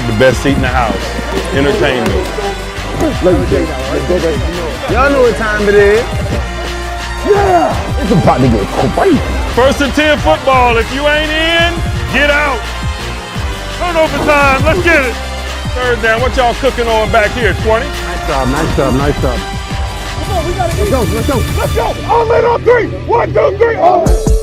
got the best seat in the house. Entertainment. Y'all know what time it is. Yeah, it's about to get crazy. 1st and 10 football. If you ain't in, get out. Turnover time. Let's get it. 3rd down. What y'all cooking on back here? 20? Nice job. Come on, we gotta eat. Let's go. All in on 3. 1, 2, 3. All in.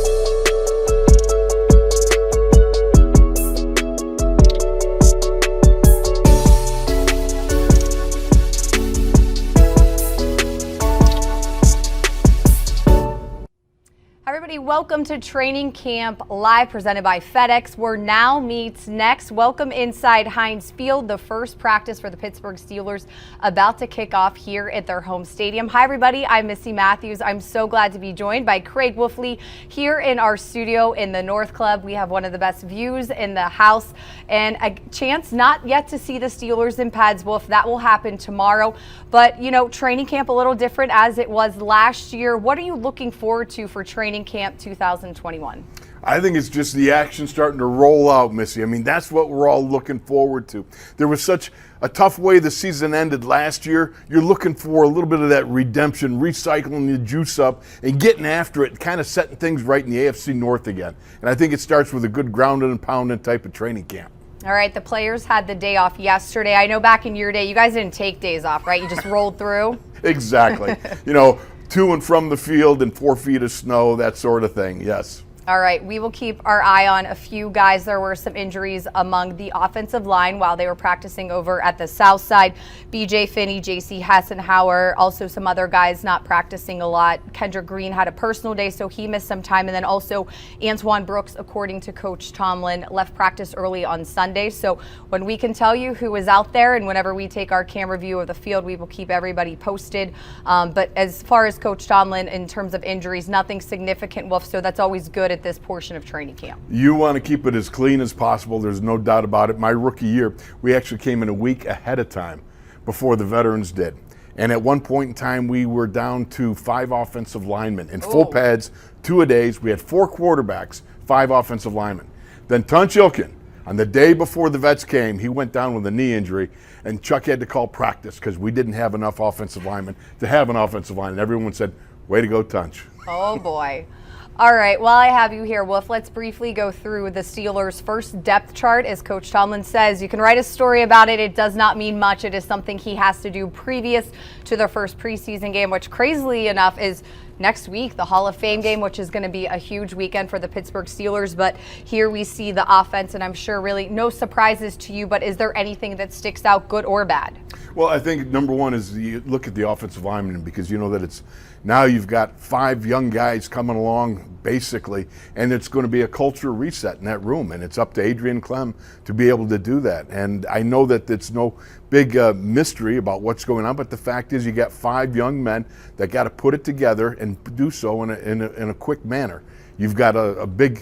Welcome to Training Camp Live, presented by FedEx, where now meets next. Welcome inside Heinz Field, the first practice for the Pittsburgh Steelers about to kick off here at their home stadium. Hi, everybody. I'm Missi Matthews. I'm so glad to be joined by Craig Wolfley here in our studio in the North Club. We have one of the best views in the house and a chance not yet to see the Steelers in pads, Wolf. That will happen tomorrow. But, you know, training camp a little different as it was last year. What are you looking forward to for training camp 2021? I think it's just the action starting to roll out, Missy. I mean, that's what we're all looking forward to. There was such a tough way the season ended last year. You're looking for a little bit of that redemption, recycling the juice up and getting after it, kind of setting things right in the AFC North again. And I think it starts with a good grounding and pounding type of training camp. All right, the players had the day off yesterday. I know back in your day, you guys didn't take days off, right? You just rolled through? Exactly. You know, to and from the field and 4 feet of snow, that sort of thing, yes. All right, we will keep our eye on a few guys. There were some injuries among the offensive line while they were practicing over at the south side. B.J. Finney, J.C. Hassenhauer, also some other guys not practicing a lot. Kendrick Green had a personal day, so he missed some time. And then also Antoine Brooks, according to Coach Tomlin, left practice early on Sunday. So when we can tell you who is out there and whenever we take our camera view of the field, we will keep everybody posted. But as far as Coach Tomlin, in terms of injuries, nothing significant, Wolf, so that's always good at this portion of training camp. You want to keep it as clean as possible. There's no doubt about it. My rookie year, we actually came in a week ahead of time before the veterans did. And at one point in time, we were down to 5 offensive linemen in full pads, 2-a-days. We had 4 quarterbacks, 5 offensive linemen. Then Tunch Ilkin, on the day before the vets came, he went down with a knee injury, and Chuck had to call practice because we didn't have enough offensive linemen to have an offensive line. And everyone said, way to go, Tunch. Oh, boy. All right, while I have you here, Wolf, let's briefly go through the Steelers' first depth chart. As Coach Tomlin says, you can write a story about it. It does not mean much. It is something he has to do previous to their first preseason game, which crazily enough is next week, the Hall of Fame game, which is going to be a huge weekend for the Pittsburgh Steelers. But here we see the offense, and I'm sure really no surprises to you, but is there anything that sticks out, good or bad? Well, I think number one is you look at the offensive linemen, because you know that it's now you've got 5 young guys coming along basically, and it's going to be a culture reset in that room, and it's up to Adrian Clem to be able to do that. And I know that it's no big mystery about what's going on, but the fact is you got 5 young men that got to put it together and do so in a quick manner. You've got a big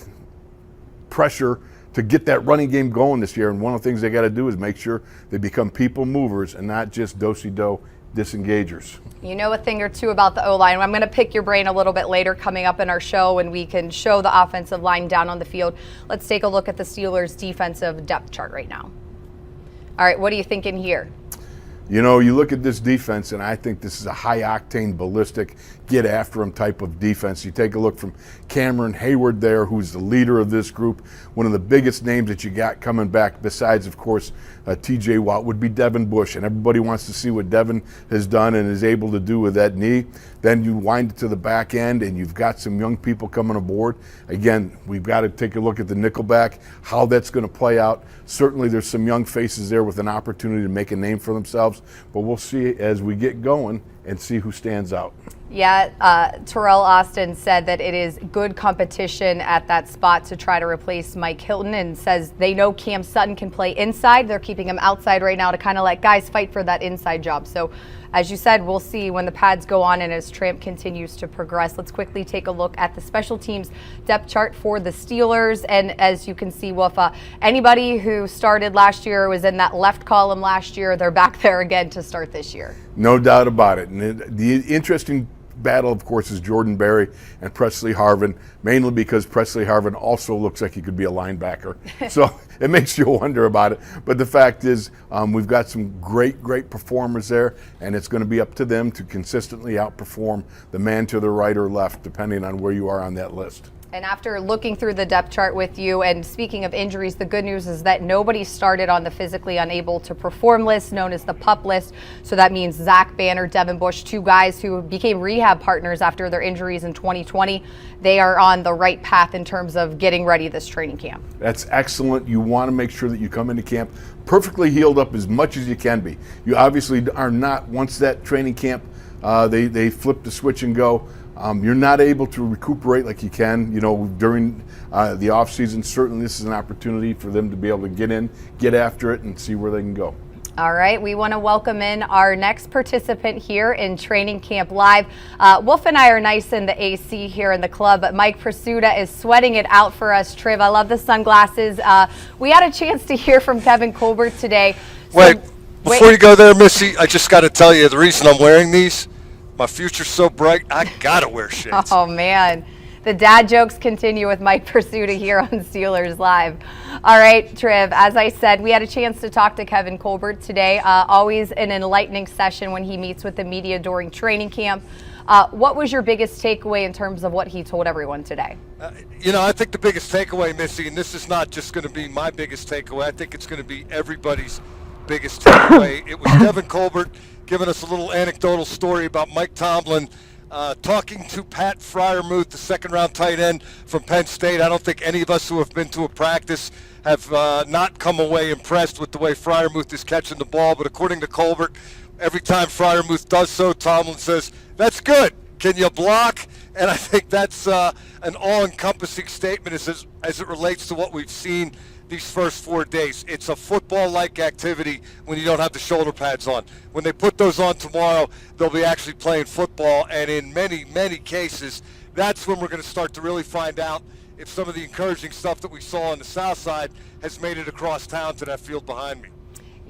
pressure to get that running game going this year, and one of the things they got to do is make sure they become people movers and not just do-si-do disengagers. You know a thing or two about the O-line. I'm going to pick your brain a little bit later coming up in our show, and we can show the offensive line down on the field. Let's take a look at the Steelers' defensive depth chart right now. All right, what are you thinking here? You know, you look at this defense, and I think this is a high-octane, ballistic, get-after-him type of defense. You take a look from Cameron Hayward there, who's the leader of this group. One of the biggest names that you got coming back, besides, of course, T.J. Watt, would be Devin Bush. And everybody wants to see what Devin has done and is able to do with that knee. Then you wind it to the back end, and you've got some young people coming aboard. Again, we've got to take a look at the nickelback, how that's going to play out. Certainly there's some young faces there with an opportunity to make a name for themselves, but we'll see as we get going and see who stands out. Yeah, Terrell Austin said that it is good competition at that spot to try to replace Mike Hilton, and says they know Cam Sutton can play inside. They're keeping him outside right now to kind of let guys fight for that inside job. So as you said, we'll see when the pads go on and as Tramp continues to progress. Let's quickly take a look at the special teams depth chart for the Steelers. And as you can see, Wolf, anybody who started last year was in that left column last year. They're back there again to start this year. No doubt about it. And the interesting battle, of course, is Jordan Berry and Presley Harvin, mainly because Presley Harvin also looks like he could be a linebacker. So it makes you wonder about it. But the fact is, we've got some great performers there, and it's going to be up to them to consistently outperform the man to the right or left, depending on where you are on that list. And after looking through the depth chart with you, and speaking of injuries, the good news is that nobody started on the physically unable to perform list, known as the PUP list. So that means Zach Banner, Devin Bush, two guys who became rehab partners after their injuries in 2020. They are on the right path in terms of getting ready this training camp. That's excellent. You want to make sure that you come into camp perfectly healed up as much as you can be. You obviously are not, once that training camp, they flip the switch and go. You're not able to recuperate like you can, during the off season. Certainly this is an opportunity for them to be able to get in, get after it, and see where they can go. All right, we want to welcome in our next participant here in Training Camp Live. Wolf and I are nice in the AC here in the club, but Mike Prisuta is sweating it out for us. Triv, I love the sunglasses. We had a chance to hear from Kevin Colbert today. Before you go there, Missy, I just got to tell you the reason I'm wearing these. My future's so bright, I gotta wear shades. Oh man, the dad jokes continue with Mike Prisuta here on Steelers Live. All right, Triv, as I said, we had a chance to talk to Kevin Colbert today. Always an enlightening session when he meets with the media during training camp. What was your biggest takeaway in terms of what he told everyone today? I think the biggest takeaway, Missy, and this is not just going to be my biggest takeaway, I think it's going to be everybody's biggest takeaway. It was Kevin Colbert giving us a little anecdotal story about Mike Tomlin talking to Pat Freiermuth, the second-round tight end from Penn State. I don't think any of us who have been to a practice have not come away impressed with the way Freiermuth is catching the ball. But according to Colbert, every time Freiermuth does so, Tomlin says, "That's good. Can you block?" And I think that's an all-encompassing statement as it relates to what we've seen these first 4 days. It's a football-like activity when you don't have the shoulder pads on. When they put those on tomorrow, they'll be actually playing football, and in many, many cases, that's when we're going to start to really find out if some of the encouraging stuff that we saw on the south side has made it across town to that field behind me.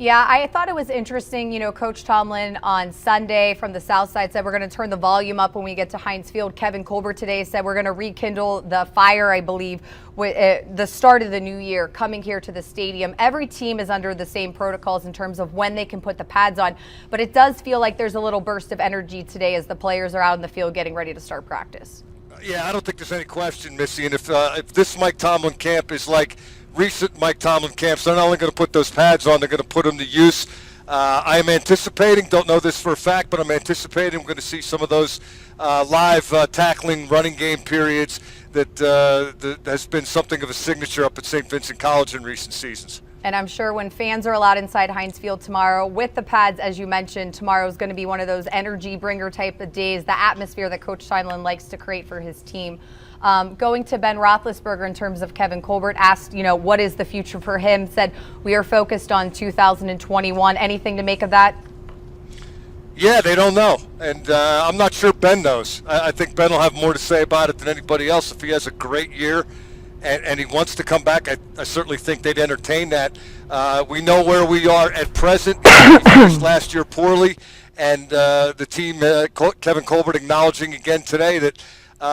Yeah, I thought it was interesting. Coach Tomlin on Sunday from the South Side said we're going to turn the volume up when we get to Heinz Field. Kevin Colbert today said we're going to rekindle the fire, I believe, with the start of the new year coming here to the stadium. Every team is under the same protocols in terms of when they can put the pads on, but it does feel like there's a little burst of energy today as the players are out in the field getting ready to start practice. Yeah, I don't think there's any question, Missy, and if this Mike Tomlin camp is like recent Mike Tomlin camps, they're not only going to put those pads on, they're going to put them to use. I am anticipating, don't know this for a fact, but I'm anticipating we're going to see some of those live tackling running game periods that has been something of a signature up at St. Vincent College in recent seasons. And I'm sure when fans are allowed inside Heinz Field tomorrow with the pads, as you mentioned, tomorrow is going to be one of those energy bringer type of days, the atmosphere that Coach Tomlin likes to create for his team. Going to Ben Roethlisberger in terms of Kevin Colbert, asked, what is the future for him? Said, we are focused on 2021. Anything to make of that? Yeah, they don't know. And I'm not sure Ben knows. I think Ben will have more to say about it than anybody else. If he has a great year and he wants to come back, I certainly think they'd entertain that. We know where we are at present. We finished last year poorly. And the team, Kevin Colbert acknowledging again today that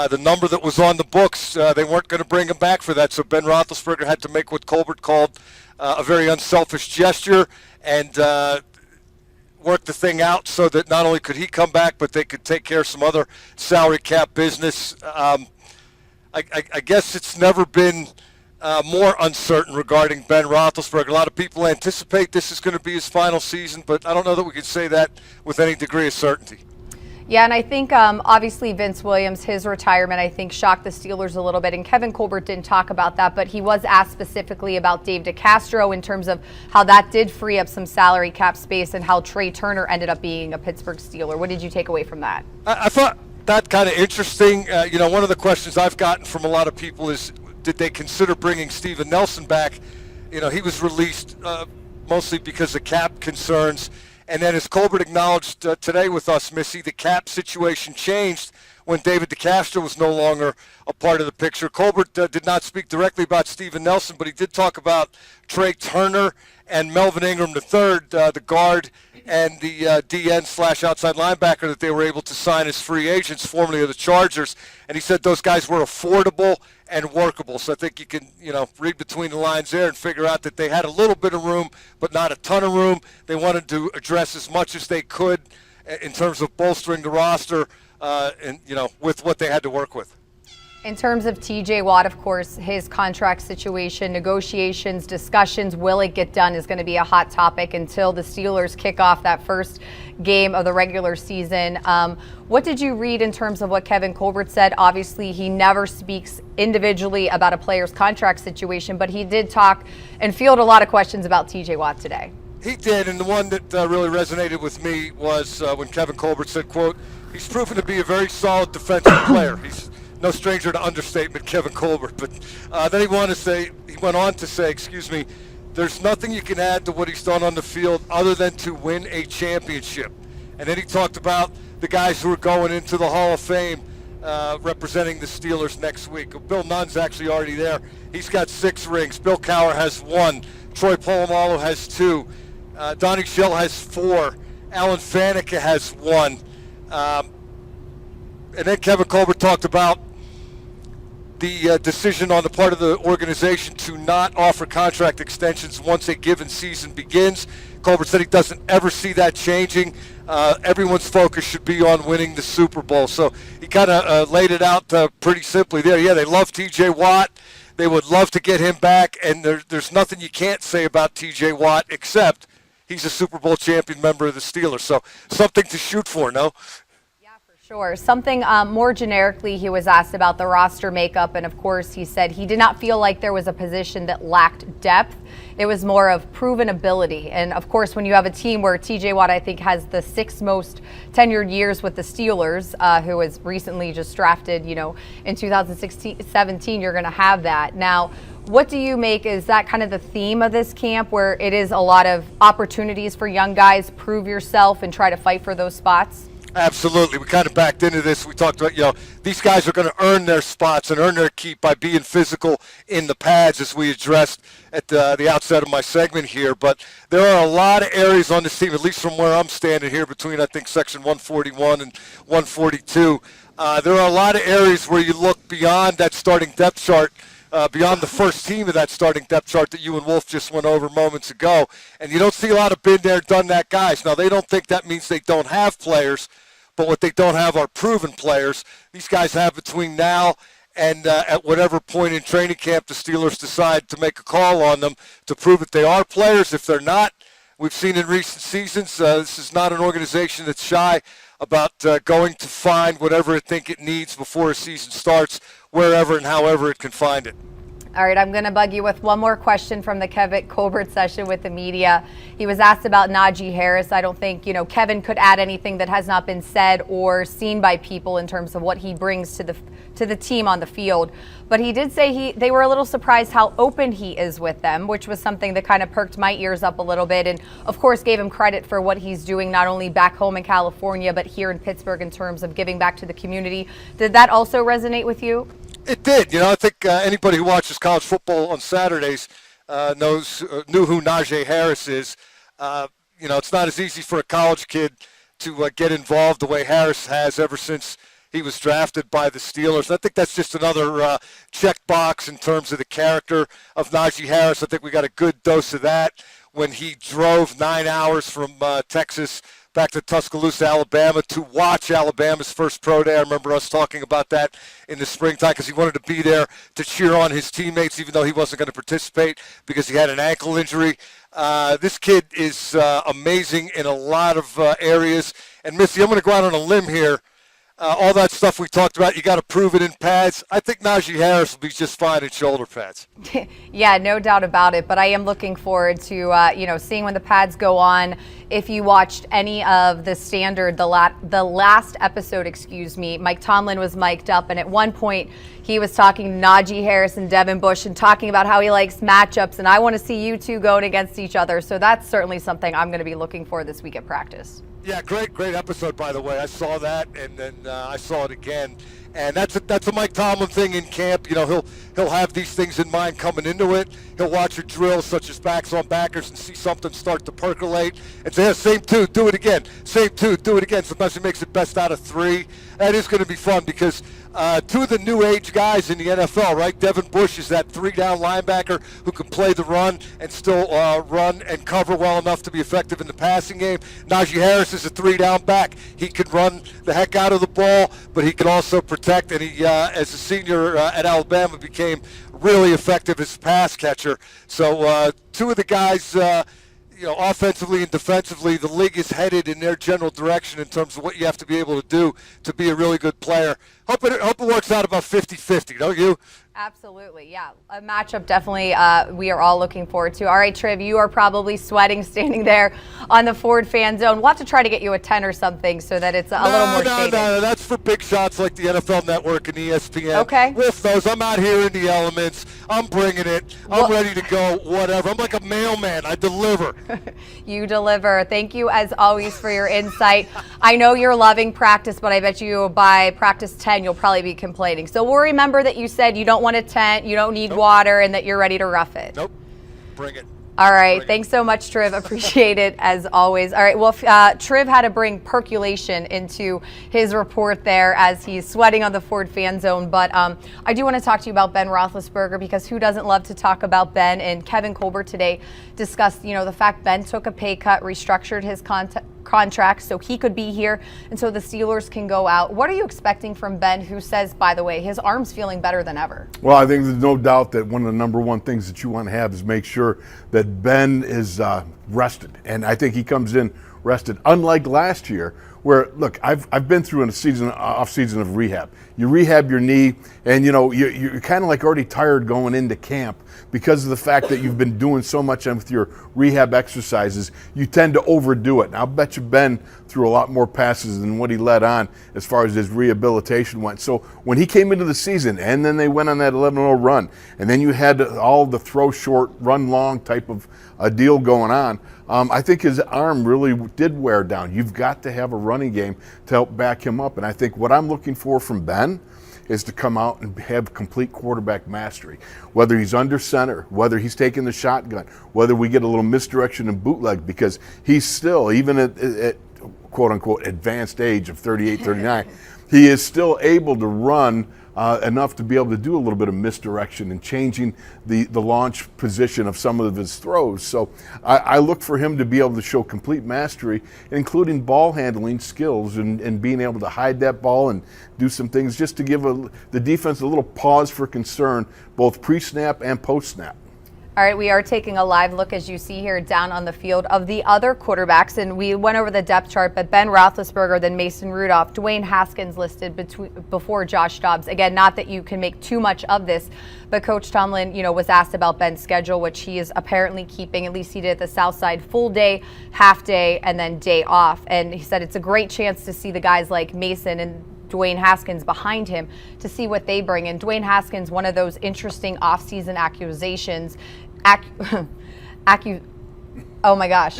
the number that was on the books, they weren't going to bring him back for that. So Ben Roethlisberger had to make what Colbert called a very unselfish gesture and work the thing out so that not only could he come back, but they could take care of some other salary cap business. I guess it's never been more uncertain regarding Ben Roethlisberger. A lot of people anticipate this is going to be his final season, but I don't know that we can say that with any degree of certainty. Yeah, and I think obviously Vince Williams, his retirement, I think shocked the Steelers a little bit. And Kevin Colbert didn't talk about that, but he was asked specifically about Dave DeCastro in terms of how that did free up some salary cap space and how Trey Turner ended up being a Pittsburgh Steeler. What did you take away from that? I thought that kind of interesting. One of the questions I've gotten from a lot of people is, did they consider bringing Steven Nelson back? He was released mostly because of cap concerns. And then as Colbert acknowledged today with us, Missy, the cap situation changed when David DeCastro was no longer a part of the picture. Colbert did not speak directly about Steven Nelson, but he did talk about Trey Turner and Melvin Ingram III, the guard and the DN/outside linebacker that they were able to sign as free agents, formerly of the Chargers. And he said those guys were affordable and workable. So I think you can, read between the lines there and figure out that they had a little bit of room, but not a ton of room. They wanted to address as much as they could in terms of bolstering the roster, with what they had to work with. In terms of TJ Watt, of course, his contract situation, negotiations, discussions, will it get done is going to be a hot topic until the Steelers kick off that first game of the regular season. What did you read in terms of what Kevin Colbert said? Obviously, he never speaks individually about a player's contract situation, but he did talk and field a lot of questions about TJ Watt today. He did, and the one that really resonated with me was when Kevin Colbert said, quote, "He's proven to be a very solid defensive player." He's no stranger to understatement, Kevin Colbert. But then he went on to say, "There's nothing you can add to what he's done on the field other than to win a championship." And then he talked about the guys who are going into the Hall of Fame representing the Steelers next week. Bill Nunn's actually already there. He's got 6 rings. Bill Cowher has 1. Troy Polamalu has 2. Donnie Shell has 4. Alan Faneca has 1. And then Kevin Colbert talked about the decision on the part of the organization to not offer contract extensions once a given season begins. Colbert said he doesn't ever see that changing. Everyone's focus should be on winning the Super Bowl. So he kind of laid it out pretty simply there. Yeah, they love TJ Watt. They would love to get him back, and there's nothing you can't say about TJ Watt except he's a Super Bowl champion member of the Steelers. So something to shoot for, no? Sure. Something more generically, he was asked about the roster makeup, and of course he said he did not feel like there was a position that lacked depth. It was more of proven ability. And of course, when you have a team where TJ Watt, I think, has the 6th most tenured years with the Steelers, who was recently just drafted, in 2016-17, you're going to have that. Now, what do you make? Is that kind of the theme of this camp, where it is a lot of opportunities for young guys, prove yourself and try to fight for those spots? Absolutely. We kind of backed into this. We talked about, these guys are going to earn their spots and earn their keep by being physical in the pads, as we addressed at the outset of my segment here. But there are a lot of areas on this team, at least from where I'm standing here between, I think, section 141 and 142. There are a lot of areas where you look beyond that starting depth chart, beyond the first team of that starting depth chart that you and Wolf just went over moments ago. And you don't see a lot of been there, done that guys. Now, they don't think that means they don't have players, but what they don't have are proven players. These guys have between now and at whatever point in training camp the Steelers decide to make a call on them to prove that they are players. If they're not, we've seen in recent seasons, this is not an organization that's shy about going to find whatever it think it needs before a season starts, wherever and however it can find it. All right, I'm going to bug you with one more question from the Kevin Colbert session with the media. He was asked about Najee Harris. I don't think, Kevin could add anything that has not been said or seen by people in terms of what he brings to the team on the field. But he did say they were a little surprised how open he is with them, which was something that kind of perked my ears up a little bit. And of course, gave him credit for what he's doing, not only back home in California, but here in Pittsburgh in terms of giving back to the community. Did that also resonate with you? It did. I think anybody who watches college football on Saturdays knew who Najee Harris is. It's not as easy for a college kid to get involved the way Harris has ever since he was drafted by the Steelers. And I think that's just another check box in terms of the character of Najee Harris. I think we got a good dose of that when he drove 9 hours from Texas back to Tuscaloosa, Alabama, to watch Alabama's first pro day. I remember us talking about that in the springtime because he wanted to be there to cheer on his teammates, even though he wasn't going to participate because he had an ankle injury. This kid is amazing in a lot of areas. And, Missi, I'm going to go out on a limb here. All that stuff we talked about, you got to prove it in pads. I think Najee Harris will be just fine in shoulder pads. Yeah, no doubt about it. But I am looking forward to, seeing when the pads go on. If you watched any of the standard, the last episode, Mike Tomlin was mic'd up. And at one point, he was talking to Najee Harris and Devin Bush and talking about how he likes matchups. And I want to see you two going against each other. So that's certainly something I'm going to be looking for this week at practice. Yeah, great episode, by the way. I saw that, and then I saw it again. And that's a Mike Tomlin thing in camp. You know, he'll have these things in mind coming into it. He'll watch your drills such as backs on backers and see something start to percolate and say, yeah, same two, do it again. Same two, do it again. Sometimes he makes it best out of three. That is going to be fun because two of the new age guys in the NFL, right? Devin Bush is that 3-down linebacker who can play the run and still run and cover well enough to be effective in the passing game. Najee Harris is a 3-down back. He can run the heck out of the ball, but he can also protect. And he, as a senior at Alabama, became really effective as a pass catcher. So two of the guys, offensively and defensively, the league is headed in their general direction in terms of what you have to be able to do to be a really good player. Hope it works out about 50-50, don't you? Absolutely, yeah. A matchup definitely we are all looking forward to. All right, Triv, you are probably sweating standing there on the Ford fan zone. We'll have to try to get you a 10 or something so that it's a little more shaded. No, that's for big shots like the NFL Network and ESPN. Okay. With those, I'm out here in the elements. I'm bringing it. I'm ready to go, whatever. I'm like a mailman. I deliver. You deliver. Thank you, as always, for your insight. I know you're loving practice, but I bet you by practice 10, you'll probably be complaining. So we'll remember that you said you don't want a tent, you don't need water, and that you're ready to rough it. Nope. Bring it. All right. Thanks so much, Triv. Appreciate it, as always. All right. Well, Triv had to bring percolation into his report there as he's sweating on the Ford fan zone. But I do want to talk to you about Ben Roethlisberger, because who doesn't love to talk about Ben? And Kevin Colbert today discussed, the fact Ben took a pay cut, restructured his contract so he could be here and so the Steelers can go out. What are you expecting from Ben, who says, by the way, his arm's feeling better than ever? Well, I think there's no doubt that one of the number one things that you want to have is make sure that Ben is rested. And I think he comes in rested, unlike last year, where, look, I've been through off season of rehab. You rehab your knee, and you're kind of like already tired going into camp because of the fact that you've been doing so much with your rehab exercises. You tend to overdo it. And I'll bet you Ben threw a lot more passes than what he let on as far as his rehabilitation went. So when he came into the season, and then they went on that 11-0 run, and then you had all the throw short, run long type of a deal going on, I think his arm really did wear down. You've got to have a running game to help back him up. And I think what I'm looking for from Ben is to come out and have complete quarterback mastery. Whether he's under center, whether he's taking the shotgun, whether we get a little misdirection and bootleg, because he's still, even at quote-unquote advanced age of 38, 39, he is still able to run enough to be able to do a little bit of misdirection and changing the launch position of some of his throws. So I look for him to be able to show complete mastery, including ball handling skills and being able to hide that ball and do some things just to give the defense a little pause for concern, both pre-snap and post-snap. All right, we are taking a live look, as you see here, down on the field of the other quarterbacks, and we went over the depth chart, but Ben Roethlisberger, then Mason Rudolph, Dwayne Haskins listed before Josh Dobbs. Again, not that you can make too much of this, but Coach Tomlin, was asked about Ben's schedule, which he is apparently keeping. At least he did at the South Side, full day, half day, and then day off. And he said it's a great chance to see the guys like Mason and Dwayne Haskins behind him to see what they bring. And Dwayne Haskins, one of those interesting offseason accusations. Oh my gosh.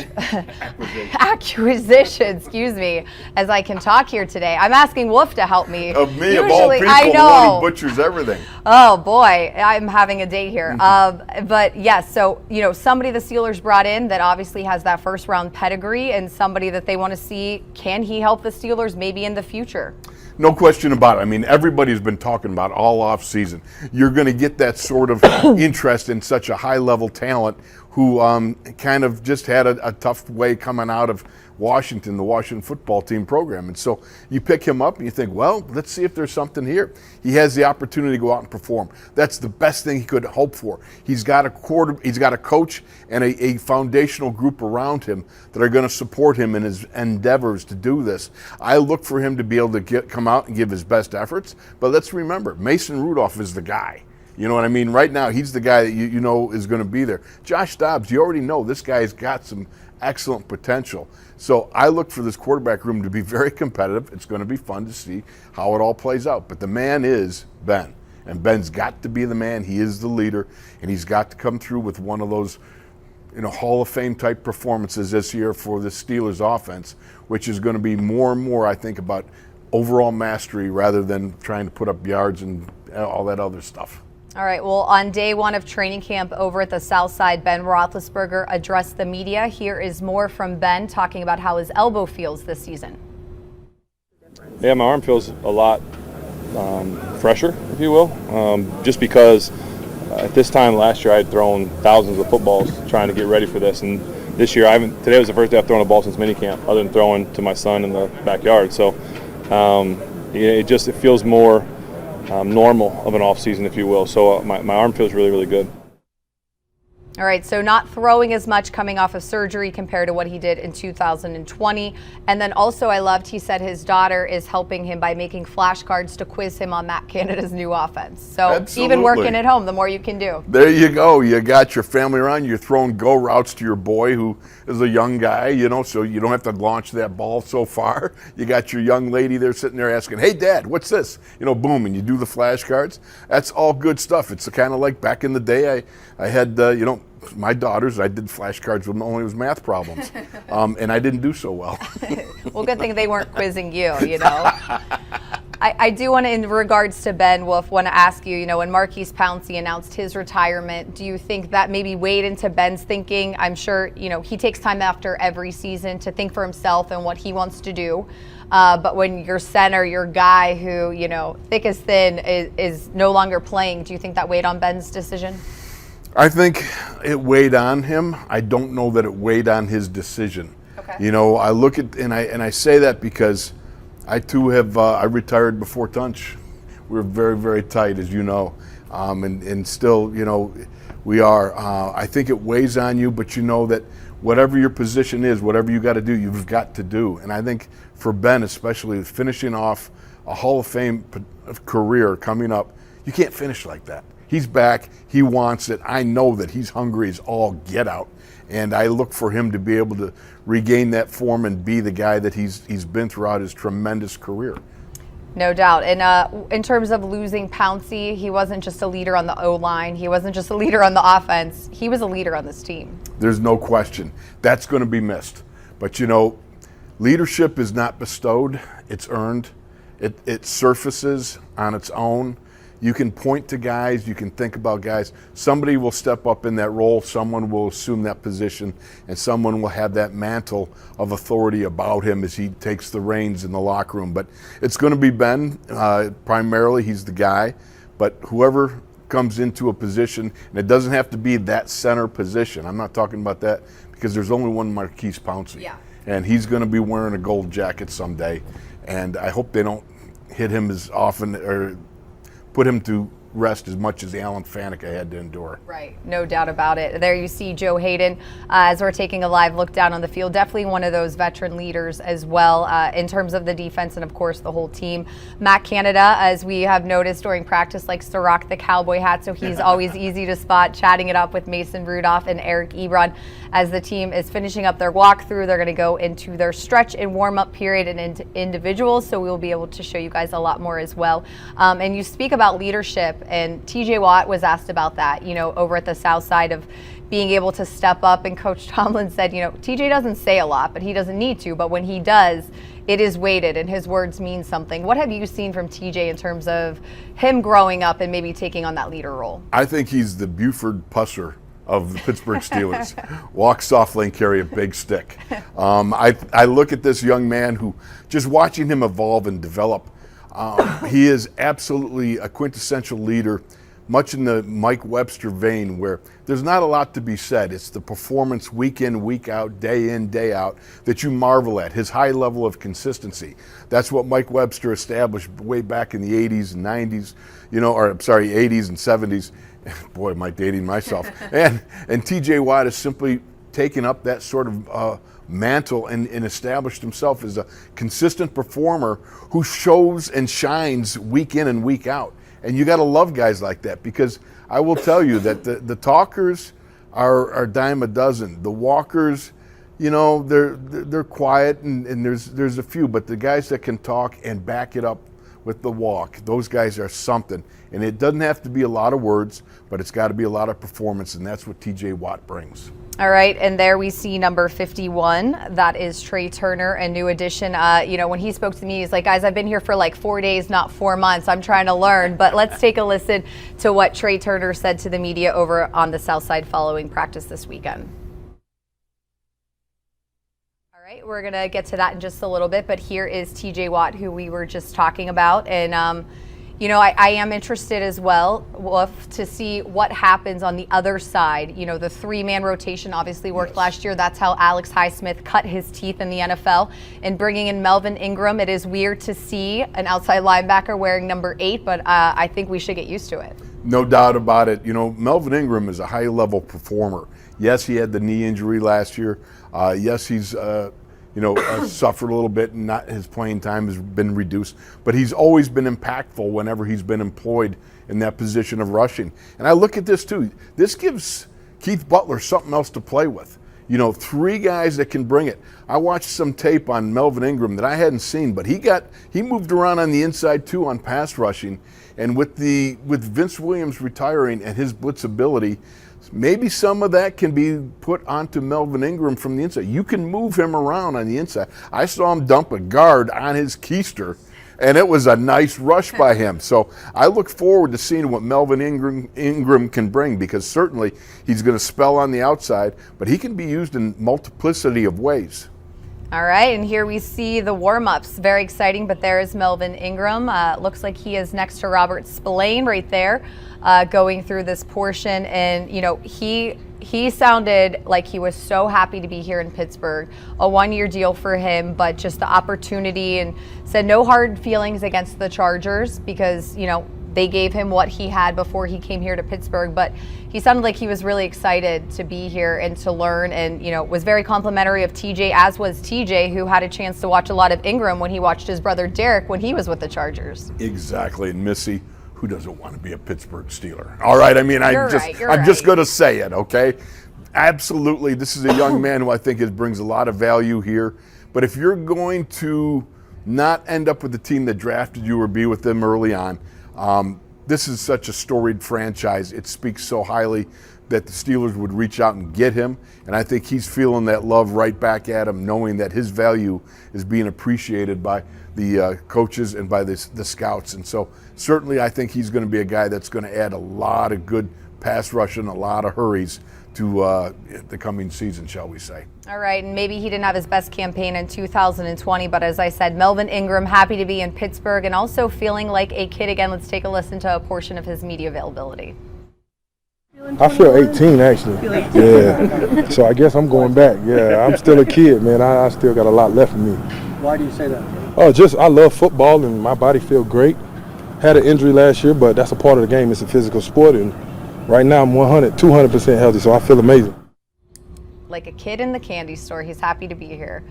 Acquisition, excuse me, as I can talk here today. I'm asking Wolf to help me. Of me, of all people, I know. He butchers everything. Oh boy, I'm having a day here. But yes, so, somebody the Steelers brought in that obviously has that first round pedigree, and somebody that they want to see, can he help the Steelers maybe in the future? No question about it. I mean, everybody's been talking about all off season. You're going to get that sort of interest in such a high-level talent who kind of just had a tough way coming out of Washington, the Washington football team program. And so you pick him up and you think, well, let's see if there's something here. He has the opportunity to go out and perform. That's the best thing he could hope for. He's got a coach and a foundational group around him that are going to support him in his endeavors to do this. I look for him to be able to come out and give his best efforts. But let's remember, Mason Rudolph is the guy. You know what I mean? Right now, he's the guy that you know is going to be there. Josh Dobbs, you already know this guy's got some excellent potential. So I look for this quarterback room to be very competitive. It's going to be fun to see how it all plays out. But the man is Ben. And Ben's got to be the man. He is the leader. And he's got to come through with one of those Hall of Fame type performances this year for the Steelers offense, which is going to be more and more, I think, about overall mastery rather than trying to put up yards and all that other stuff. All right, well, on day one of training camp over at the South Side, Ben Roethlisberger addressed the media. Here is more from Ben talking about how his elbow feels this season. Yeah, my arm feels a lot fresher, if you will, just because at this time last year I had thrown thousands of footballs trying to get ready for this, and this year today was the first day I've thrown a ball since minicamp, other than throwing to my son in the backyard. So it feels more normal of an off season, if you will. So my arm feels really, really good. All right, so not throwing as much coming off of surgery compared to what he did in 2020. And then also I loved, he said his daughter is helping him by making flashcards to quiz him on Matt Canada's new offense. So Absolutely. Even working at home, the more you can do. There you go. You got your family around. You're throwing go routes to your boy who is a young guy, so you don't have to launch that ball so far. You got your young lady there sitting there asking, hey, Dad, what's this? Boom, and you do the flashcards. That's all good stuff. It's kind of like back in the day I had, my daughters, I did flashcards when only it was math problems, and I didn't do so well. Well, good thing they weren't quizzing you, I do want to, in regards to Ben Wolf, want to ask you, when Maurkice Pouncey announced his retirement, do you think that maybe weighed into Ben's thinking? I'm sure, he takes time after every season to think for himself and what he wants to do. But when your center, your guy who, thick as thin, is no longer playing, do you think that weighed on Ben's decision? I think it weighed on him. I don't know that it weighed on his decision. Okay. I look at, and I say that because I too have, I retired before Tunch. We were very, very tight, as you know. And still, we are. I think it weighs on you, but you know that whatever your position is, whatever you got to do, you've got to do. And I think for Ben, especially finishing off a Hall of Fame career coming up, you can't finish like that. He's back. He wants it. I know that he's hungry as all get out. And I look for him to be able to regain that form and be the guy that he's been throughout his tremendous career. No doubt. And in terms of losing Pouncey, he wasn't just a leader on the O-line. He wasn't just a leader on the offense. He was a leader on this team. There's no question. That's going to be missed. But, leadership is not bestowed. It's earned. It surfaces on its own. You can point to guys, you can think about guys. Somebody will step up in that role, someone will assume that position, and someone will have that mantle of authority about him as he takes the reins in the locker room. But it's going to be Ben. Primarily, he's the guy. But whoever comes into a position, and it doesn't have to be that center position. I'm not talking about that because there's only one Maurkice Pouncey. Yeah. And he's going to be wearing a gold jacket someday. And I hope they don't hit him as often or put him to rest as much as Alan Faneca had to endure. Right, no doubt about it. There you see Joe Hayden as we're taking a live look down on the field. Definitely one of those veteran leaders as well in terms of the defense and, of course, the whole team. Matt Canada, as we have noticed during practice, likes to rock the cowboy hat, so he's always easy to spot, chatting it up with Mason Rudolph and Eric Ebron. As the team is finishing up their walkthrough, they're going to go into their stretch and warm-up period and into individuals, so we'll be able to show you guys a lot more as well. And you speak about leadership, and TJ Watt was asked about that, over at the South Side, of being able to step up, and Coach Tomlin said, TJ doesn't say a lot, but he doesn't need to, but when he does, it is weighted, and his words mean something. What have you seen from TJ in terms of him growing up and maybe taking on that leader role? I think he's the Buford Pusser of the Pittsburgh Steelers. Walk softly and carry a big stick. I look at this young man who, just watching him evolve and develop, he is absolutely a quintessential leader, much in the Mike Webster vein, where there's not a lot to be said. It's the performance week in, week out, day in, day out, that you marvel at, his high level of consistency. That's what Mike Webster established way back in the 80s and 90s, 80s and 70s. Boy, am I dating myself. and TJ Watt has simply taken up that sort of mantle and established himself as a consistent performer who shows and shines week in and week out. And you got to love guys like that, because I will tell you that the talkers are a dime a dozen. The walkers, they're quiet and there's a few, but the guys that can talk and back it up with the walk, those guys are something. And it doesn't have to be a lot of words, but it's got to be a lot of performance, and that's what TJ Watt brings. All right, and there we see number 51. That is Trey Turner, a new addition. When he spoke to me, he's like, guys, I've been here for like 4 days, not 4 months. I'm trying to learn. But let's take a listen to what Trey Turner said to the media over on the South Side following practice this weekend. All right, we're going to get to that in just a little bit. But here is TJ Watt, who we were just talking about. And, I am interested as well, Wolf, to see what happens on the other side. The three-man rotation obviously worked last year. That's how Alex Highsmith cut his teeth in the NFL. And bringing in Melvin Ingram, it is weird to see an outside linebacker wearing number 8, but I think we should get used to it. No doubt about it. Melvin Ingram is a high-level performer. Yes, he had the knee injury last year. Yes, he's suffered a little bit and his playing time has been reduced. But he's always been impactful whenever he's been employed in that position of rushing. And I look at this too. This gives Keith Butler something else to play with. 3 guys that can bring it. I watched some tape on Melvin Ingram that I hadn't seen, but he moved around on the inside too on pass rushing. And with Vince Williams retiring and his blitz ability, maybe some of that can be put onto Melvin Ingram from the inside. You can move him around on the inside. I saw him dump a guard on his keister, and it was a nice rush by him. So I look forward to seeing what Melvin Ingram can bring, because certainly he's going to spell on the outside, but he can be used in multiplicity of ways. All right, and here we see the warm-ups. Very exciting, but there is Melvin Ingram. Looks like he is next to Robert Spillane right there, going through this portion. And, he sounded like he was so happy to be here in Pittsburgh. A 1-year deal for him, but just the opportunity, and said no hard feelings against the Chargers because, they gave him what he had before he came here to Pittsburgh, but he sounded like he was really excited to be here and to learn, and was very complimentary of TJ, as was TJ, who had a chance to watch a lot of Ingram when he watched his brother Derek when he was with the Chargers. Exactly, and Missi, who doesn't want to be a Pittsburgh Steeler? All right, I'm just going to say it, okay? Absolutely, this is a young man who I think brings a lot of value here, but if you're going to not end up with the team that drafted you or be with them early on, this is such a storied franchise. It speaks so highly that the Steelers would reach out and get him, and I think he's feeling that love right back at him, knowing that his value is being appreciated by the coaches and by the scouts. And so certainly I think he's going to be a guy that's going to add a lot of good pass rush and a lot of hurries to the coming season, shall we say. All right, and maybe he didn't have his best campaign in 2020, but as I said, Melvin Ingram happy to be in Pittsburgh and also feeling like a kid again. Let's take a listen to a portion of his media availability. I feel 18, actually. Yeah, so I guess I'm going back. Yeah, I'm still a kid, man. I still got a lot left in me. Why do you say that? Oh, I love football, and my body feels great. Had an injury last year, but that's a part of the game. It's a physical sport, and right now I'm 200% healthy, so I feel amazing. Like a kid in the candy store. He's happy to be here.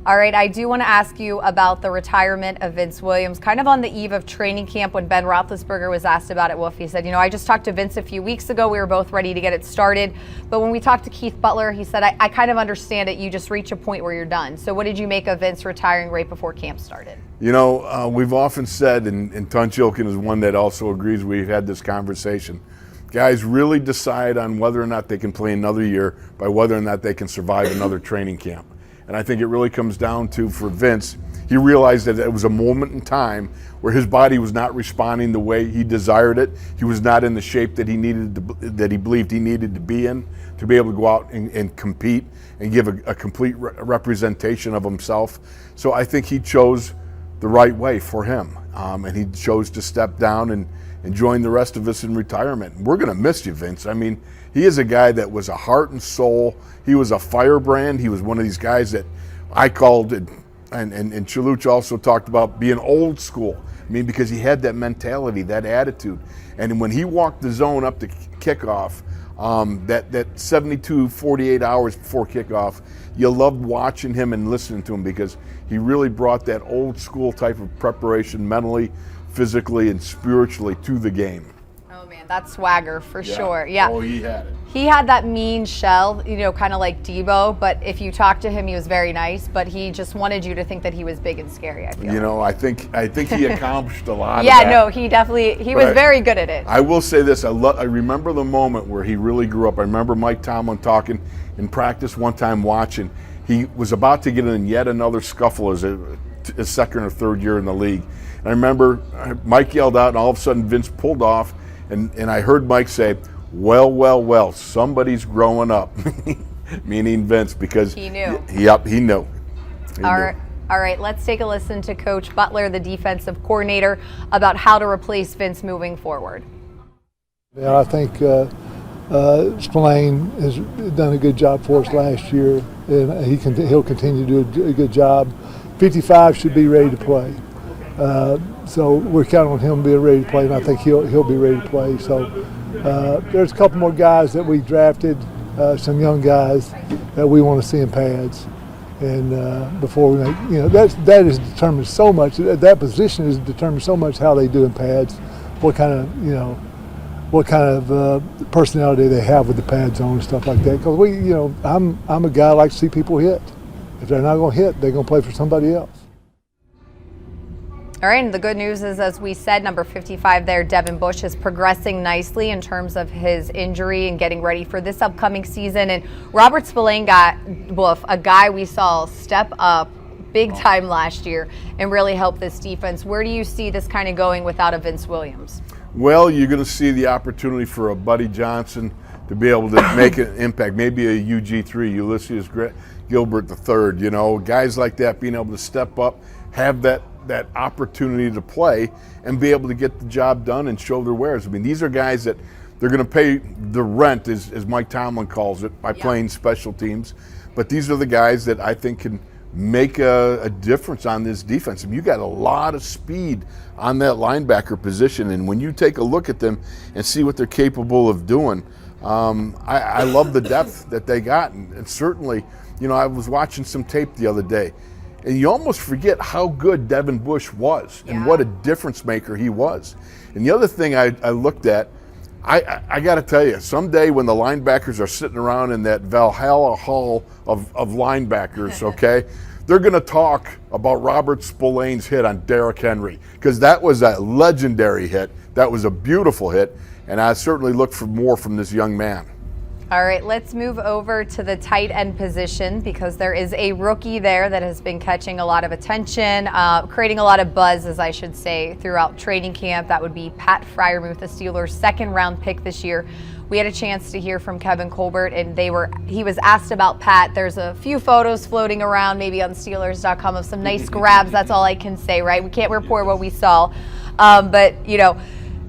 All right, I do want to ask you about the retirement of Vince Williams, kind of on the eve of training camp when Ben Roethlisberger was asked about it. Wolf, he said, I just talked to Vince a few weeks ago. We were both ready to get it started. But when we talked to Keith Butler, he said, I kind of understand it. You just reach a point where you're done. So what did you make of Vince retiring right before camp started? We've often said, and Tunchilkin is one that also agrees, we've had this conversation, guys really decide on whether or not they can play another year by whether or not they can survive another training camp. And I think it really comes down to, for Vince, he realized that it was a moment in time where his body was not responding the way he desired it. He was not in the shape that he believed he needed to be in to be able to go out and compete and give a complete representation of himself. So I think he chose the right way for him. And he chose to step down and join the rest of us in retirement. We're going to miss you, Vince. I mean, he is a guy that was a heart and soul. He was a firebrand. He was one of these guys that I called, and Chaluch also talked about being old school. I mean, because he had that mentality, that attitude. And when he walked the zone up to kickoff, that 72, 48 hours before kickoff, you loved watching him and listening to him because he really brought that old school type of preparation mentally, physically, and spiritually to the game. Oh man, that's swagger for sure. Yeah. Oh, he had it. He had that mean shell, kind of like Debo, but if you talk to him, he was very nice, but he just wanted you to think that he was big and scary, I feel. I think he accomplished a lot of yeah, that. no, he was very good at it. I will say this, I remember the moment where he really grew up. I remember Mike Tomlin talking, in practice one time watching. He was about to get in yet another scuffle as his second or third year in the league. And I remember Mike yelled out, and all of a sudden Vince pulled off, and I heard Mike say, well, somebody's growing up, meaning Vince, because he knew. Yep, he knew. All right, let's take a listen to Coach Butler, the defensive coordinator, about how to replace Vince moving forward. Yeah, I think Spillane has done a good job for us last year, and he'll continue to do a good job. 55 should be ready to play, so we're counting on him being ready to play, and I think he'll be ready to play. So there's a couple more guys that we drafted, some young guys that we want to see in pads. And before we make, that is determined so much. That position is determined so much how they do in pads, what kind of personality they have with the pads on and stuff like that. Because I'm a guy that likes to see people hit. If they're not going to hit, they're going to play for somebody else. All right, and the good news is, as we said, number 55 there, Devin Bush, is progressing nicely in terms of his injury and getting ready for this upcoming season. And Robert Spillane got a guy we saw step up big time last year and really help this defense. Where do you see this kind of going without a Vince Williams? Well, you're going to see the opportunity for a Buddy Johnson to be able to make an impact, maybe a UG3, Ulysses Gilbert III, guys like that being able to step up, have that opportunity to play and be able to get the job done and show their wares. I mean, these are guys that they're going to pay the rent, as Mike Tomlin calls it, by playing special teams. But these are the guys that I think can make a difference on this defense. I mean, you got a lot of speed on that linebacker position, and when you take a look at them and see what they're capable of doing, I love the depth that they got. And certainly, I was watching some tape the other day, and you almost forget how good Devin Bush was and what a difference maker he was. And the other thing I looked at, I got to tell you, someday when the linebackers are sitting around in that Valhalla Hall of linebackers, okay, they're going to talk about Robert Spillane's hit on Derrick Henry, because that was a legendary hit. That was a beautiful hit, and I certainly look for more from this young man. All right, let's move over to the tight end position, because there is a rookie there that has been catching a lot of attention, creating a lot of buzz, as I should say, throughout training camp. That would be Pat Freiermuth, the Steelers' second-round pick this year. We had a chance to hear from Kevin Colbert, and he was asked about Pat. There's a few photos floating around, maybe on Steelers.com, of some nice grabs. That's all I can say, right? We can't report what we saw, but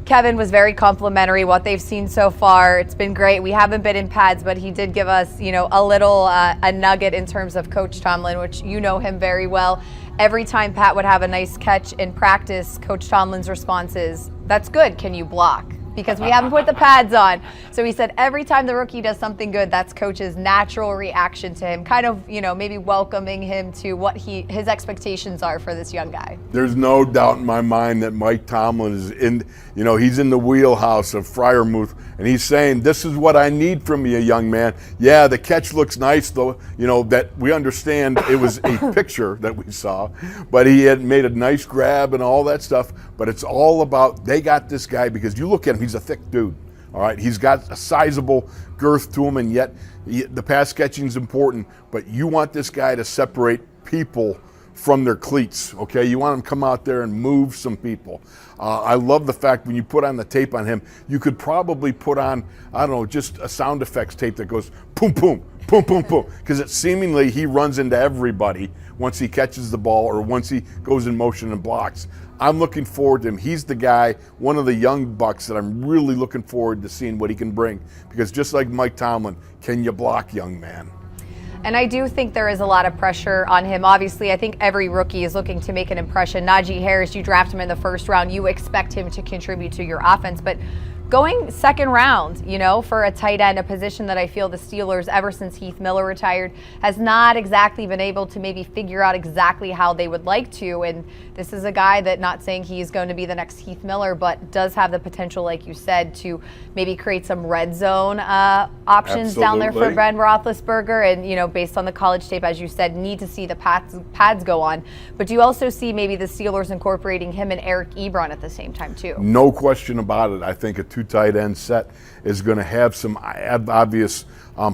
Kevin was very complimentary, what they've seen so far. It's been great. We haven't been in pads, but he did give us, a little a nugget in terms of Coach Tomlin, which you know him very well. Every time Pat would have a nice catch in practice, Coach Tomlin's response is, "That's good. Can you block?" Because we haven't put the pads on. So he said every time the rookie does something good, that's Coach's natural reaction to him, kind of, maybe welcoming him to what his expectations are for this young guy. There's no doubt in my mind that Mike Tomlin is he's in the wheelhouse of Freiermuth, and he's saying, this is what I need from you, young man. Yeah, the catch looks nice, though, that we understand it was a picture that we saw, but he had made a nice grab and all that stuff. But it's all about, they got this guy, because you look at him, he's a thick dude. All right, he's got a sizable girth to him, and yet the pass catching is important. But you want this guy to separate people from their cleats. Okay, you want him to come out there and move some people. I love the fact when you put on the tape on him, you could probably put on, just a sound effects tape that goes boom, boom, boom, boom, boom, because it seemingly he runs into everybody once he catches the ball or once he goes in motion and blocks. I'm looking forward to him. He's the guy, one of the young bucks that I'm really looking forward to seeing what he can bring. Because just like Mike Tomlin, can you block, young man? And I do think there is a lot of pressure on him. Obviously, I think every rookie is looking to make an impression. Najee Harris, you draft him in the first round, you expect him to contribute to your offense. But going second round, for a tight end, a position that I feel the Steelers, ever since Heath Miller retired, has not exactly been able to maybe figure out exactly how they would like to. And this is a guy that, not saying he's going to be the next Heath Miller, but does have the potential, like you said, to maybe create some red zone options down there for Ben Roethlisberger. And, based on the college tape, as you said, need to see the pads go on. But do you also see maybe the Steelers incorporating him and Eric Ebron at the same time, too? No question about it. I think a 2 tight end set is going to have some obvious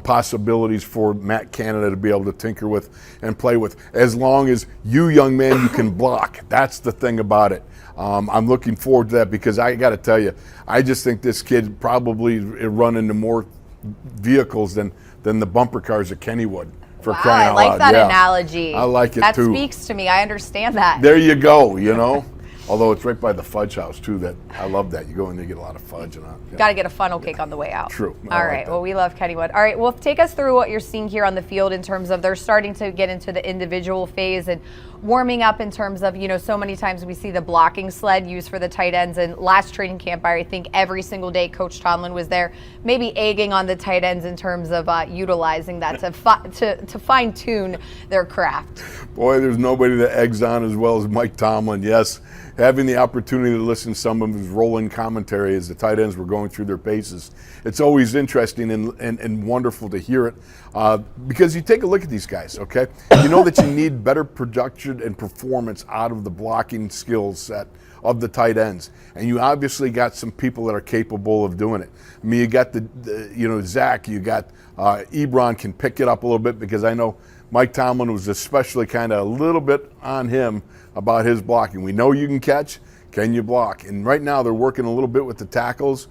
possibilities for Matt Canada to be able to tinker with and play with, as long as you, young man, you can block. That's the thing about it. I'm looking forward to that, because I got to tell you, I just think this kid probably run into more vehicles than the bumper cars at Kennywood. For crying out loud. I like that analogy. I like it That too. speaks to me. I understand that. There you go, you know. Although it's right by the fudge house too. That I love that. You go in there, you get a lot of fudge. Got to get a funnel cake on the way out. True. All right. Well, we love Kennywood. All right. Well, take us through what you're seeing here on the field in terms of they're starting to get into the individual phase and warming up in terms of, so many times we see the blocking sled used for the tight ends. And last training camp, I think every single day Coach Tomlin was there, maybe egging on the tight ends in terms of utilizing that to fine tune their craft. Boy, there's nobody that eggs on as well as Mike Tomlin. Yes. Having the opportunity to listen to some of his rolling commentary as the tight ends were going through their paces, it's always interesting and wonderful to hear it, because you take a look at these guys, okay? You know that you need better production and performance out of the blocking skill set of the tight ends, and you obviously got some people that are capable of doing it. I mean, you got Zach, you got Ebron can pick it up a little bit, because I know Mike Tomlin was especially kind of a little bit on him about his blocking. We know you can catch. Can you block? And right now they're working a little bit with the tackles.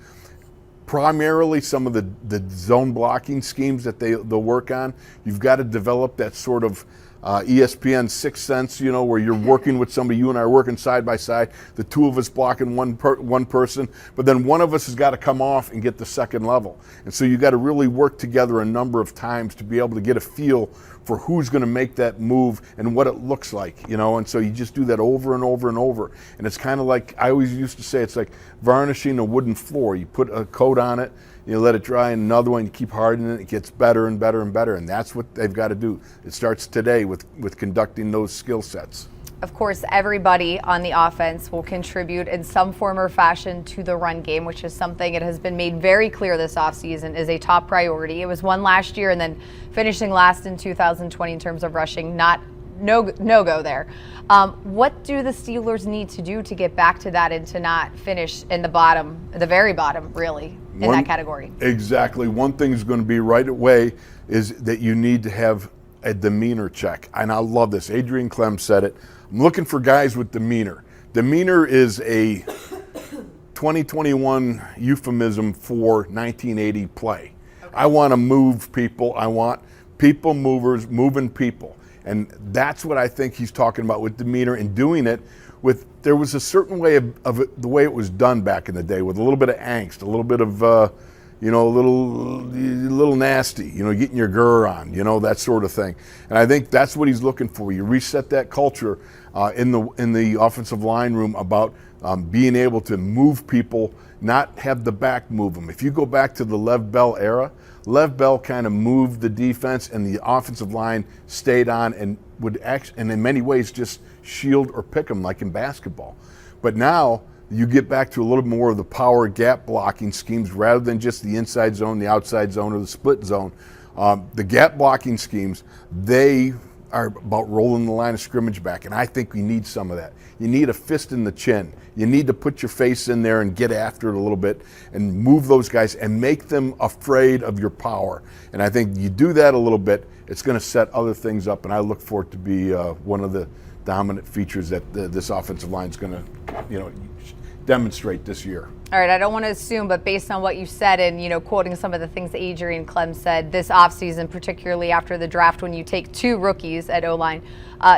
Primarily some of the zone blocking schemes that they'll work on. You've got to develop that sort of ESPN sixth sense, where you're working with somebody. You and I are working side by side. The two of us blocking one person, but then one of us has got to come off and get the second level. And so you got to really work together a number of times to be able to get a feel for who's going to make that move and what it looks like, and so you just do that over and over and over. And it's kind of like, I always used to say, it's like varnishing a wooden floor. You put a coat on it, you let it dry, and another one, you keep hardening it, it gets better and better and better, and that's what they've got to do. It starts today with conducting those skill sets. Of course, everybody on the offense will contribute in some form or fashion to the run game, which is something it has been made very clear this offseason is a top priority. It was one last year, and then finishing last in 2020 in terms of rushing, no go there. What do the Steelers need to do to get back to that and to not finish in the very bottom, really, in that category? Exactly. One thing is going to be right away is that you need to have a demeanor check. And I love this. Adrian Clem said it. I'm looking for guys with demeanor. Demeanor is a 2021 euphemism for 1980 play. Okay. I want to move people. I want people movers moving people. And that's what I think he's talking about with demeanor and doing it with, there was a certain way of it, the way it was done back in the day, with a little bit of angst, a little bit of, a little nasty, getting your grr on, that sort of thing. And I think that's what he's looking for. You reset that culture in the offensive line room about being able to move people, not have the back move them. If you go back to the Lev Bell era, Lev Bell kind of moved the defense, and the offensive line stayed on and would and in many ways just shield or pick them like in basketball. But now you get back to a little more of the power gap blocking schemes rather than just the inside zone, the outside zone, or the split zone. The gap blocking schemes, they are about rolling the line of scrimmage back, and I think we need some of that. You need a fist in the chin. You need to put your face in there and get after it a little bit and move those guys and make them afraid of your power. And I think you do that a little bit, it's going to set other things up, and I look for it to be one of the dominant features that this offensive line is going to, demonstrate this year. All right, I don't want to assume, but based on what you said and, quoting some of the things that Adrian Clem said this offseason, particularly after the draft when you take 2 rookies at O-line,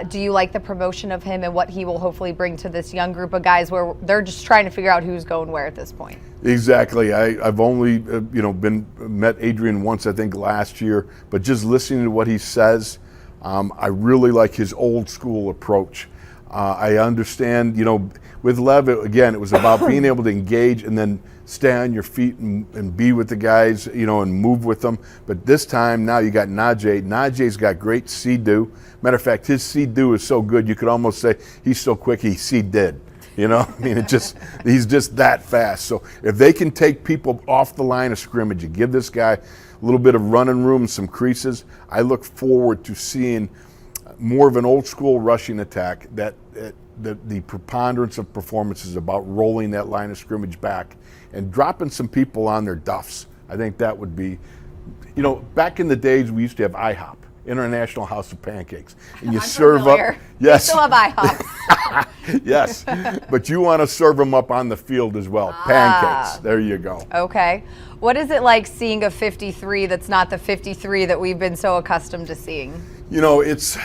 do you like the promotion of him and what he will hopefully bring to this young group of guys where they're just trying to figure out who's going where at this point? Exactly. I've only, met Adrian once, I think, last year, but just listening to what he says, I really like his old school approach. I understand, with Lev, again, it was about being able to engage and then stay on your feet and be with the guys, and move with them. But this time, now you got Najee. Najee's got great see-do. Matter of fact, his see-do is so good, you could almost say he's so quick he see-did. He's just that fast. So if they can take people off the line of scrimmage and give this guy a little bit of running room, some creases, I look forward to seeing more of an old school rushing attack that the preponderance of performance is about rolling that line of scrimmage back and dropping some people on their duffs. I think that would be, back in the days we used to have IHOP, International House of Pancakes, and you serve familiar. up. Yes. We still have IHOPs. Yes, but you want to serve them up on the field as well. Pancakes. There you go. Okay. What is it like seeing a 53 that's not the 53 that we've been so accustomed to seeing? It's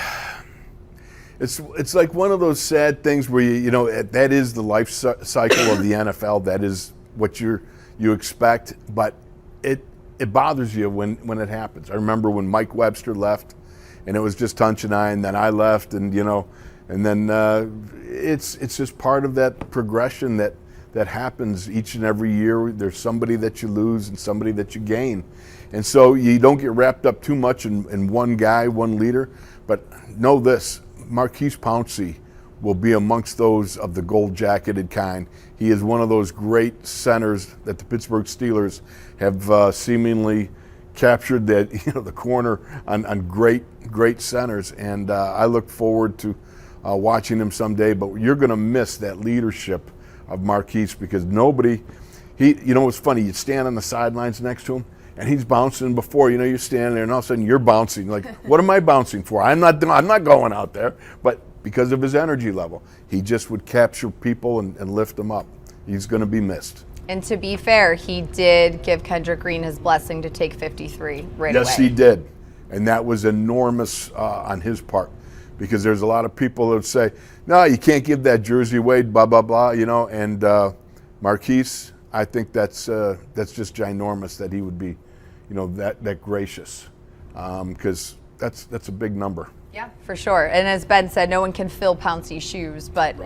like one of those sad things where that is the life cycle of the NFL. That is what you expect, but it bothers you when it happens. I remember when Mike Webster left, and it was just Tunch and I, and then I left, and then it's just part of that progression that happens each and every year. There's somebody that you lose and somebody that you gain, and so you don't get wrapped up too much in one guy, one leader. But know this: Marquise Pouncey will be amongst those of the gold-jacketed kind. He is one of those great centers that the Pittsburgh Steelers have seemingly captured the corner on great centers, and I look forward to watching him someday. But you're going to miss that leadership of Marquise, because it's funny, you stand on the sidelines next to him, and he's bouncing before you're standing there, and all of a sudden you're bouncing. Like, what am I bouncing for? I'm not going out there. But because of his energy level, he just would capture people and lift them up. He's going to be missed. And to be fair, he did give Kendrick Green his blessing to take 53 right away. Yes, he did. And that was enormous on his part, because there's a lot of people that would say, no, you can't give that jersey away, blah, blah, blah, and Marquise, I think that's just ginormous that he would be, that gracious, because that's a big number. Yeah, for sure. And as Ben said, no one can fill Pouncey's shoes, but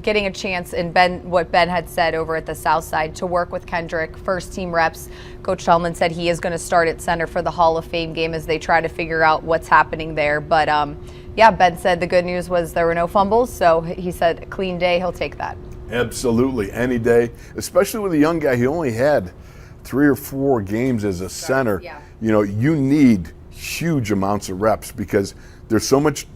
getting a chance, and what Ben had said over at the South Side, to work with Kendrick, first team reps. Coach Tillman said he is going to start at center for the Hall of Fame game as they try to figure out what's happening there. But Ben said the good news was there were no fumbles, so he said a clean day, he'll take that. Absolutely, any day, especially with a young guy. He only had 3 or 4 games as a center. Yeah. You need huge amounts of reps, because there's so much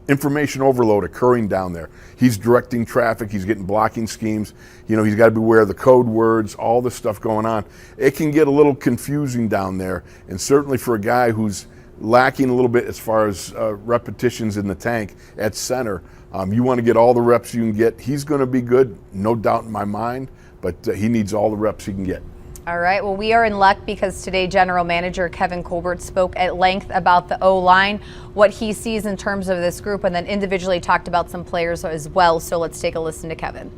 information overload occurring down there. He's directing traffic. He's getting blocking schemes. He's got to be aware of the code words, all this stuff going on. It can get a little confusing down there, and certainly for a guy who's lacking a little bit as far as repetitions in the tank at center, you want to get all the reps you can get. He's going to be good, no doubt in my mind, but he needs all the reps he can get. All right, well, we are in luck because today General Manager Kevin Colbert spoke at length about the O-line, what he sees in terms of this group, and then individually talked about some players as well. So let's take a listen to Kevin.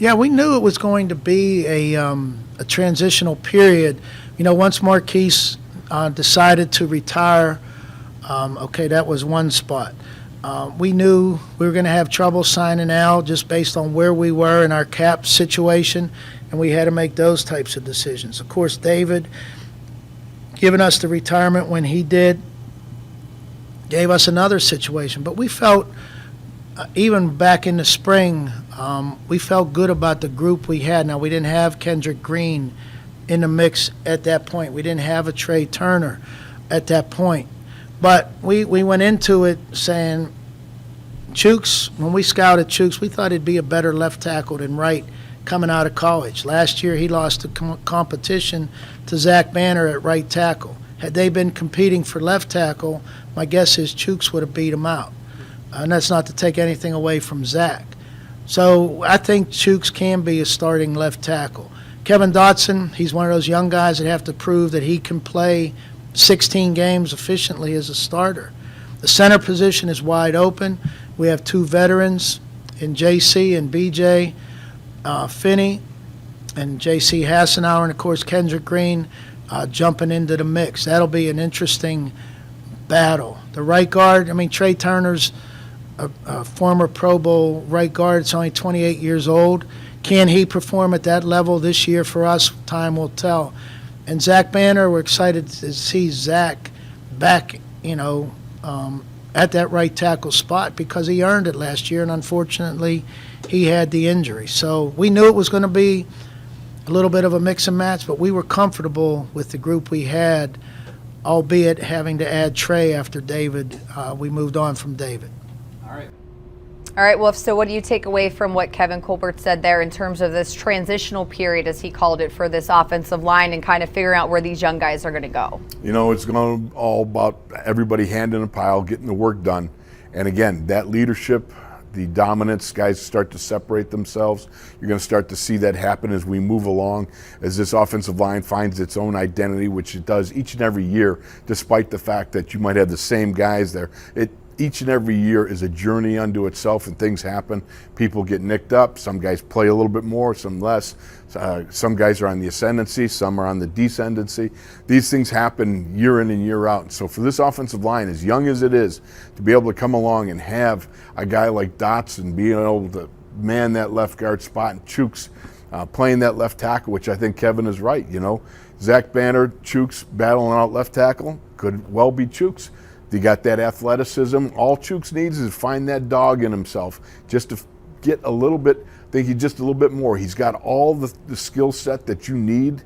Yeah, we knew it was going to be a transitional period. Once Marquise decided to retire, that was one spot. We knew we were going to have trouble signing Al just based on where we were in our cap situation, and we had to make those types of decisions. Of course, David, giving us the retirement when he did, gave us another situation. But we felt, even back in the spring, we felt good about the group we had. Now, we didn't have Kendrick Green in the mix at that point. We didn't have a Trey Turner at that point. But we went into it saying, Chooks, when we scouted Chooks, we thought he'd be a better left tackle than right coming out of college. Last year, he lost the competition to Zach Banner at right tackle. Had they been competing for left tackle, my guess is Chooks would have beat him out. And that's not to take anything away from Zach. So I think Chooks can be a starting left tackle. Kevin Dotson, he's one of those young guys that have to prove that he can play 16 games efficiently as a starter. The center position is wide open. We have 2 veterans in JC and BJ Finney and JC Hassenauer, and of course Kendrick Green jumping into the mix. That'll be an interesting battle. The right guard, Trey Turner's a former Pro Bowl right guard. It's only 28 years old. Can he perform at that level this year for us? Time will tell. And Zach Banner, we're excited to see Zach back, at that right tackle spot, because he earned it last year, and unfortunately he had the injury. So we knew it was going to be a little bit of a mix and match, but we were comfortable with the group we had, albeit having to add Trey after David. We moved on from David. All right. All right, Wolf, so what do you take away from what Kevin Colbert said there in terms of this transitional period, as he called it, for this offensive line and kind of figuring out where these young guys are going to go? You know, it's going to all about everybody hand in a pile, getting the work done. And again, that leadership, the dominance, guys start to separate themselves. You're going to start to see that happen as we move along, as this offensive line finds its own identity, which it does each and every year, despite the fact that you might have the same guys there. Each and every year is a journey unto itself, and things happen. People get nicked up. Some guys play a little bit more, some less. Some guys are on the ascendancy, some are on the descendancy. These things happen year in and year out. And so for this offensive line, as young as it is, to be able to come along and have a guy like Dotson being able to man that left guard spot, and Chooks playing that left tackle, which I think Kevin is right. You know, Zach Banner, Chooks battling out left tackle, could well be Chooks. You got that athleticism. All Chooks needs is to find that dog in himself, just to get a little bit. I think just a little bit more. He's got all the skill set that you need.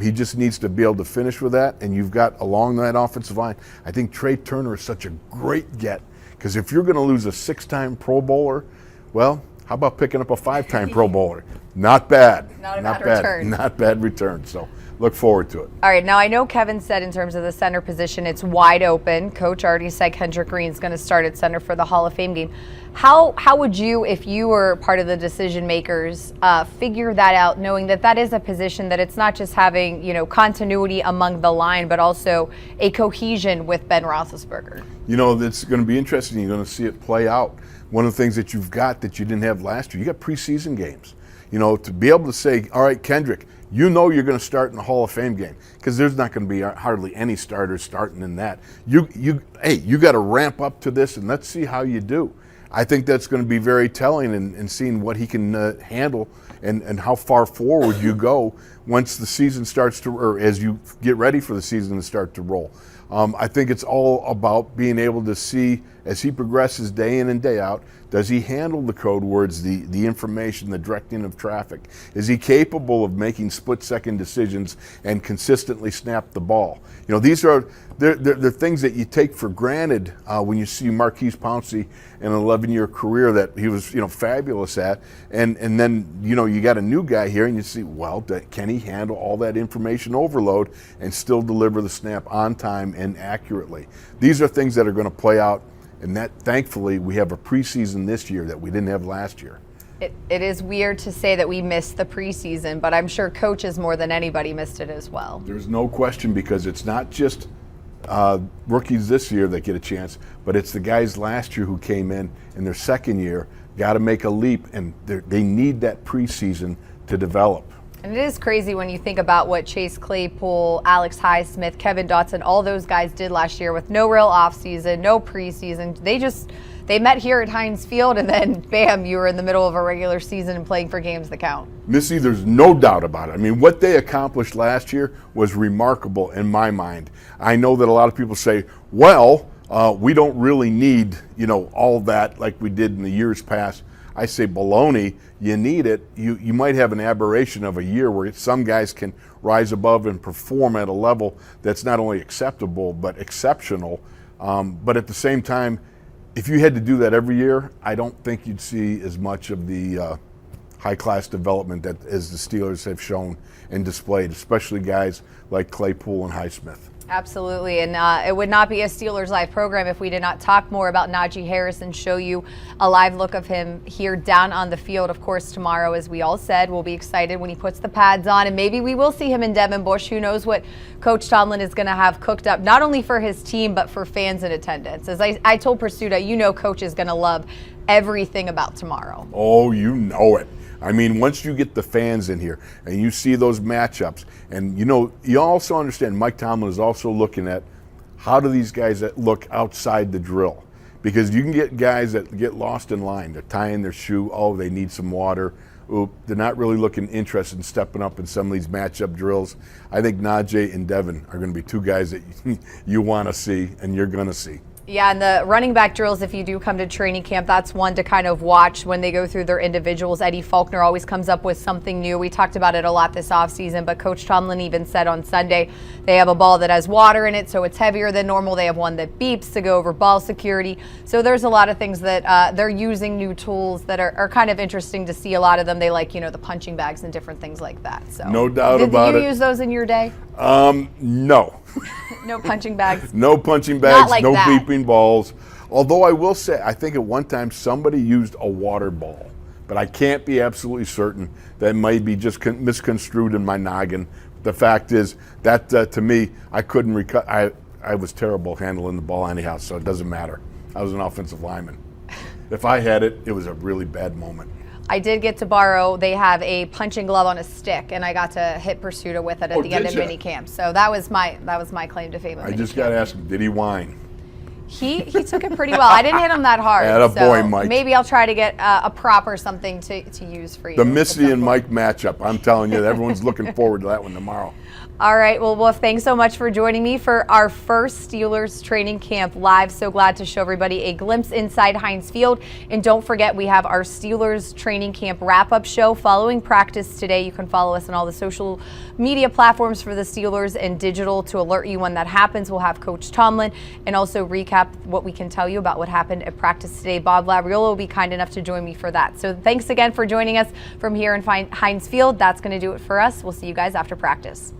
He just needs to be able to finish with that. And you've got along that offensive line, I think Trey Turner is such a great get, because if you're going to lose a 6-time Pro Bowler, well, how about picking up a 5-time Pro Bowler? Not bad. Not a bad return. Not bad return. So look forward to it. All right, now I know Kevin said in terms of the center position, it's wide open. Coach already said Kendrick Green's going to start at center for the Hall of Fame game. How would you, if you were part of the decision makers, figure that out, knowing that that is a position that it's not just having, you know, continuity among the line, but also a cohesion with Ben Roethlisberger? You know, it's going to be interesting. You're going to see it play out. One of the things that you've got that you didn't have last year, you got preseason games. You know, to be able to say, all right, Kendrick, you know you're going to start in the Hall of Fame game, because there's not going to be hardly any starters starting in that. Hey, you got to ramp up to this, and let's see how you do. I think that's going to be very telling in seeing what he can handle and how far forward you go once the season starts to, or as you get ready for the season to start to roll. I think it's all about being able to see, as he progresses day in and day out, does he handle the code words, the information, the directing of traffic? Is he capable of making split-second decisions and consistently snap the ball? You know, these are they're things that you take for granted when you see Marquise Pouncey in an 11-year career that he was, you know, fabulous at, and then, you know, you got a new guy here and you see, well, can he handle all that information overload and still deliver the snap on time and accurately? These are things that are going to play out. And that, thankfully, we have a preseason this year that we didn't have last year. It is weird to say that we missed the preseason, but I'm sure coaches more than anybody missed it as well. There's no question, because it's not just rookies this year that get a chance, but it's the guys last year who came in their second year, got to make a leap, and they need that preseason to develop. And it is crazy when you think about what Chase Claypool, Alex Highsmith, Kevin Dotson, all those guys did last year with no real offseason, no preseason. They met here at Heinz Field, and then, bam, you were in the middle of a regular season and playing for games that count. Missy, there's no doubt about it. I mean, what they accomplished last year was remarkable in my mind. I know that a lot of people say, well, we don't really need, you know, all that like we did in the years past. I say baloney. You need it. You might have an aberration of a year where some guys can rise above and perform at a level that's not only acceptable but exceptional. But at the same time, if you had to do that every year, I don't think you'd see as much of the high-class development that as the Steelers have shown and displayed, especially guys like Claypool and Highsmith. Absolutely, and it would not be a Steelers Live program if we did not talk more about Najee Harris and show you a live look of him here down on the field. Of course, tomorrow, as we all said, we'll be excited when he puts the pads on, and maybe we will see him in Devin Bush. Who knows what Coach Tomlin is going to have cooked up, not only for his team, but for fans in attendance. As I told Prisuta, you know Coach is going to love everything about tomorrow. Oh, you know it. I mean, once you get the fans in here and you see those matchups, and you know, you also understand Mike Tomlin is also looking at how do these guys look outside the drill, because you can get guys that get lost in line. They're tying their shoe. Oh, they need some water. Oop, they're not really looking interested in stepping up in some of these matchup drills. I think Najee and Devin are going to be two guys that you want to see and you're going to see. Yeah, and the running back drills, if you do come to training camp, that's one to kind of watch when they go through their individuals. Eddie Faulkner always comes up with something new. We talked about it a lot this offseason, but Coach Tomlin even said on Sunday they have a ball that has water in it, so it's heavier than normal. They have one that beeps to go over ball security. So there's a lot of things that they're using new tools that are kind of interesting to see. A lot of them, they like, the punching bags and different things like that. So No doubt about it. Did you use those in your day? No. No punching bags? No punching bags, like no that. beeping balls. Although I will say, I think at one time somebody used a water ball, but I can't be absolutely certain. That might be just misconstrued in my noggin. The fact is that to me, I couldn't I was terrible handling the ball anyhow, so it doesn't matter. I was an offensive lineman. If I had it, it was a really bad moment. I did get to borrow, they have a punching glove on a stick, and I got to hit Prisuta with it at the end of mini camp. So that was my claim to fame. I just got to ask him, did he whine? He took it pretty well. I didn't hit him that hard. Attaboy, Mike. Maybe I'll try to get a prop or something to use for you. The Missi and Mike matchup. I'm telling you, everyone's looking forward to that one tomorrow. All right, well, Wolf, thanks so much for joining me for our first Steelers training camp live. So glad to show everybody a glimpse inside Heinz Field. And don't forget, we have our Steelers training camp wrap-up show following practice today. You can follow us on all the social media platforms for the Steelers and digital to alert you when that happens. We'll have Coach Tomlin and also recap what we can tell you about what happened at practice today. Bob Labriola will be kind enough to join me for that. So thanks again for joining us from here in Heinz Field. That's going to do it for us. We'll see you guys after practice.